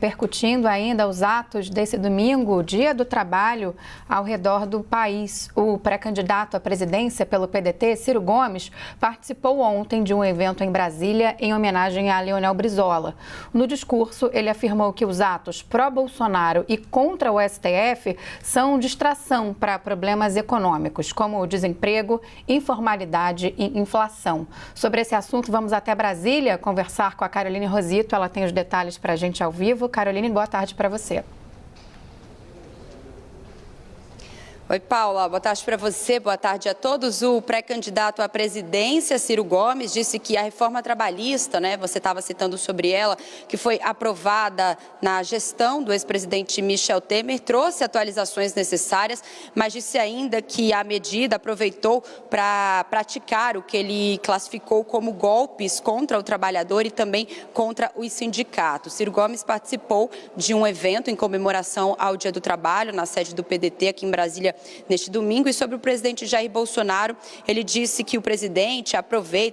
repercutindo ainda os atos desse domingo, Dia do Trabalho, ao redor do país. O pré-candidato à presidência pelo PDT, Ciro Gomes, participou ontem de um evento em Brasília em homenagem a Leonel Brizola. No discurso, ele afirmou que os atos pró-Bolsonaro e contra o STF são distração para problemas econômicos, como o desemprego, informalidade e inflação. Sobre esse assunto, vamos até Brasília conversar com a Caroline Rosito. Ela tem os detalhes para a gente ao vivo. Caroline, boa tarde para você. Oi, Paula. Boa tarde para você, boa tarde a todos. O pré-candidato à presidência, Ciro Gomes, disse que a reforma trabalhista, você estava citando sobre ela, que foi aprovada na gestão do ex-presidente Michel Temer, trouxe atualizações necessárias, mas disse ainda que a medida aproveitou para praticar o que ele classificou como golpes contra o trabalhador e também contra os sindicatos. Ciro Gomes participou de um evento em comemoração ao Dia do Trabalho, na sede do PDT aqui em Brasília, neste domingo. E sobre o presidente Jair Bolsonaro, ele disse que o presidente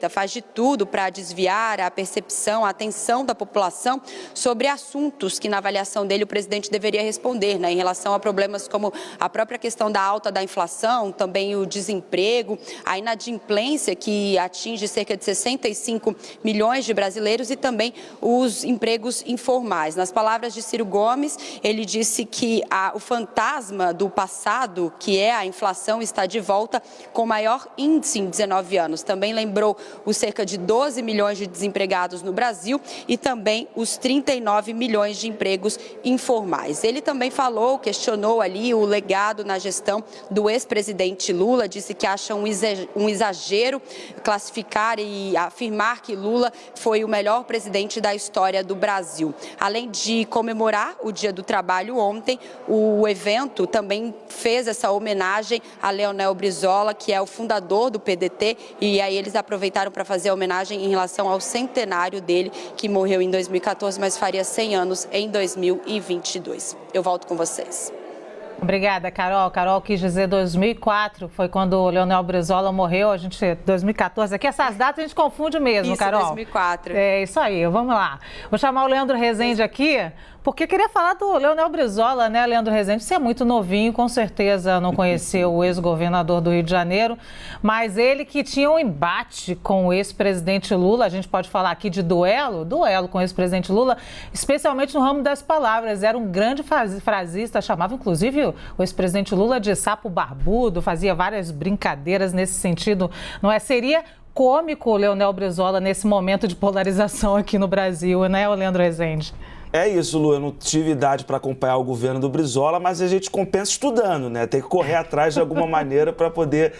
faz de tudo para desviar a percepção, a atenção da população sobre assuntos que, na avaliação dele, o presidente deveria responder, em relação a problemas como a própria questão da alta da inflação, também o desemprego, a inadimplência que atinge cerca de 65 milhões de brasileiros e também os empregos informais. Nas palavras de Ciro Gomes, ele disse que o fantasma do passado, que é a inflação, está de volta com maior índice em 19 anos. Também lembrou os cerca de 12 milhões de desempregados no Brasil e também os 39 milhões de empregos informais. Ele também questionou ali o legado na gestão do ex-presidente Lula, disse que acha um exagero classificar e afirmar que Lula foi o melhor presidente da história do Brasil. Além de comemorar o Dia do Trabalho ontem, o evento também fez essa homenagem a Leonel Brizola, que é o fundador do PDT, e aí eles aproveitaram para fazer a homenagem em relação ao centenário dele, que morreu em 2014, mas faria 100 anos em 2022. Eu volto com vocês. Obrigada, Carol. Carol quis dizer 2004, foi quando o Leonel Brizola morreu, 2014. Aqui essas datas a gente confunde mesmo, isso, Carol. 2004. É isso aí, vamos lá. Vou chamar o Leandro Rezende aqui, porque eu queria falar do Leonel Brizola, Leandro Rezende? Você é muito novinho, com certeza não conheceu o ex-governador do Rio de Janeiro, mas ele que tinha um embate com o ex-presidente Lula, a gente pode falar aqui de duelo com o ex-presidente Lula, especialmente no ramo das palavras. Era um grande frasista, chamava inclusive o ex-presidente Lula de sapo barbudo, fazia várias brincadeiras nesse sentido, não é? Seria cômico o Leonel Brizola nesse momento de polarização aqui no Brasil, o Leandro Rezende? É isso, Lu, eu não tive idade para acompanhar o governo do Brizola, mas a gente compensa estudando, Tem que correr atrás de alguma maneira para poder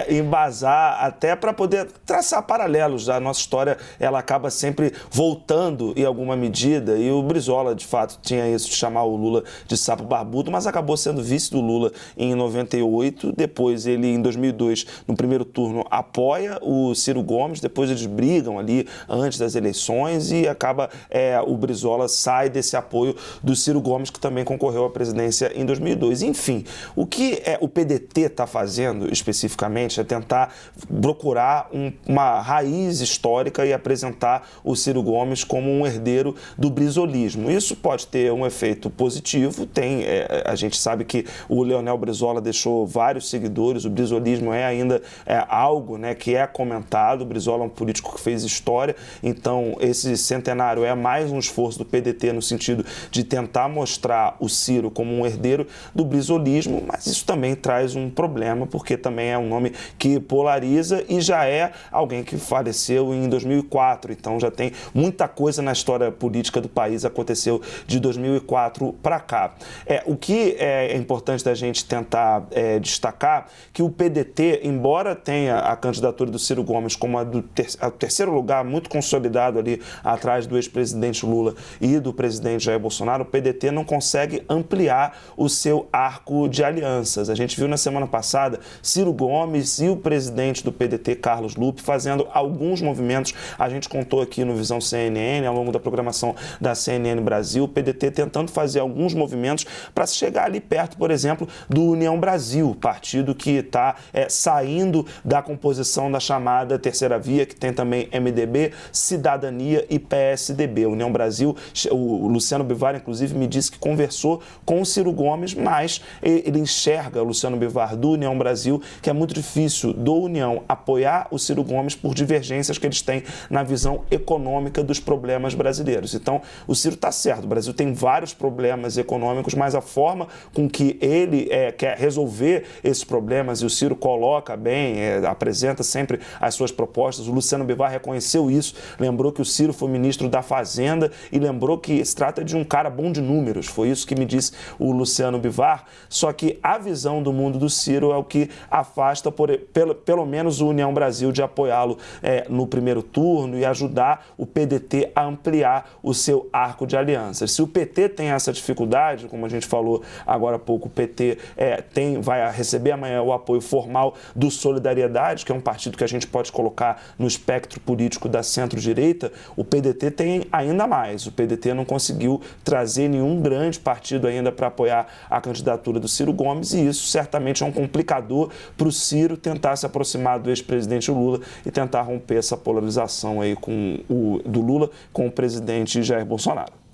embasar, até para poder traçar paralelos. A nossa história, ela acaba sempre voltando em alguma medida, e o Brizola, de fato, tinha isso de chamar o Lula de sapo barbudo, mas acabou sendo vice do Lula em 98, depois ele, em 2002, no primeiro turno, apoia o Ciro Gomes, depois eles brigam ali antes das eleições e acaba o Brizola sai desse apoio do Ciro Gomes, que também concorreu à presidência em 2002. Enfim, o que o PDT está fazendo especificamente é tentar procurar uma raiz histórica e apresentar o Ciro Gomes como um herdeiro do brizolismo. Isso pode ter um efeito positivo, a gente sabe que o Leonel Brizola deixou vários seguidores, o brizolismo é ainda algo que é comentado, o Brizola é um político que fez história, então esse centenário é mais um esforço do PDT no sentido de tentar mostrar o Ciro como um herdeiro do brizolismo, mas isso também traz um problema, porque também é um nome que polariza e já é alguém que faleceu em 2004, então já tem muita coisa na história política do país, aconteceu de 2004 para cá. O que é importante da gente tentar destacar, que o PDT, embora tenha a candidatura do Ciro Gomes como a terceiro lugar, muito consolidado ali atrás do ex-presidente Lula e do presidente Jair Bolsonaro, o PDT não consegue ampliar o seu arco de alianças. A gente viu na semana passada Ciro Gomes e o presidente do PDT, Carlos Lupe, fazendo alguns movimentos. A gente contou aqui no Visão CNN, ao longo da programação da CNN Brasil, o PDT tentando fazer alguns movimentos para chegar ali perto, por exemplo, do União Brasil, partido que está saindo da composição da chamada Terceira Via, que tem também MDB, Cidadania e PSDB. União Brasil, o O Luciano Bivar, inclusive, me disse que conversou com o Ciro Gomes, mas ele enxerga, o Luciano Bivar, do União Brasil, que é muito difícil do União apoiar o Ciro Gomes por divergências que eles têm na visão econômica dos problemas brasileiros. Então, o Ciro está certo, o Brasil tem vários problemas econômicos, mas a forma com que ele quer resolver esses problemas, e o Ciro coloca bem, apresenta sempre as suas propostas, o Luciano Bivar reconheceu isso, lembrou que o Ciro foi ministro da Fazenda e lembrou que se trata de um cara bom de números, foi isso que me disse o Luciano Bivar, só que a visão do mundo do Ciro é o que afasta pelo menos o União Brasil de apoiá-lo no primeiro turno e ajudar o PDT a ampliar o seu arco de alianças. Se o PT tem essa dificuldade, como a gente falou agora há pouco, o PT vai receber amanhã o apoio formal do Solidariedade, que é um partido que a gente pode colocar no espectro político da centro-direita, o PDT tem ainda mais. O PDT não conseguiu trazer nenhum grande partido ainda para apoiar a candidatura do Ciro Gomes e isso certamente é um complicador para o Ciro tentar se aproximar do ex-presidente Lula e tentar romper essa polarização aí do Lula com o presidente Jair Bolsonaro.